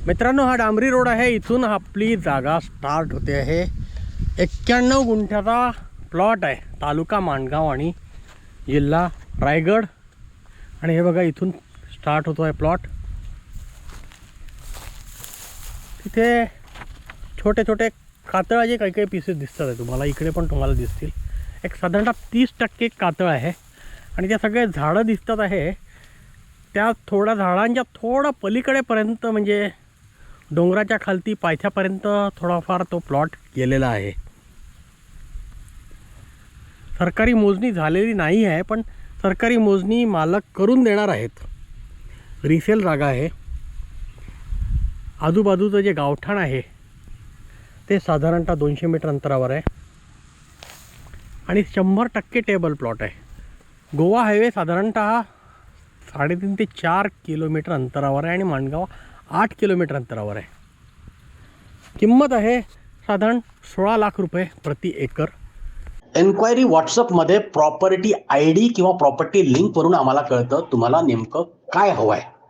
मित्रांनो, हा डांबरी रोड आहे. इथून आपली जागा स्टार्ट होते आहे. 91 गुंठ्याचा प्लॉट आहे. तालुका माणगाव आणि जिल्हा रायगड. आणि हे बघा, इथून स्टार्ट होतो आहे प्लॉट. तिथे छोटे छोटे कातळाचे काही काही पीसेस दिसतात आहे तुम्हाला. इकडे पण तुम्हाला दिसतील. एक साधारणतः 30% कातळ आहे. आणि त्या सगळे झाडं दिसतात आहे. त्या थोड्या झाडांच्या थोडं पलीकडेपर्यंत, म्हणजे डोंगराच्या खालती पायथ्यापर्यंत थोडाफार तो प्लॉट गेलेला आहे. सरकारी मोजणी झालेली नाही आहे, पण सरकारी मोजणी मालक करून देणार आहेत. रिसेल जागा आहे. आजूबाजूचं जे गावठाण आहे ते साधारणतः 200 मीटर अंतरावर आहे. आणि 100% टेबल प्लॉट आहे. गोवा हायवे साधारणतः 3.5 ते 4 किलोमीटर अंतरावर आहे आणि माणगाव 8 किलोमीटर अंतरावर आहे. किंमत आहे साधारण 16 लाख रुपये प्रति एकर. एन्क्वायरी व्हॉट्सअपमध्ये प्रॉपर्टी ID किंवा प्रॉपर्टी लिंकवरून आम्हाला कळतं तुम्हाला नेमकं काय हवं आहे.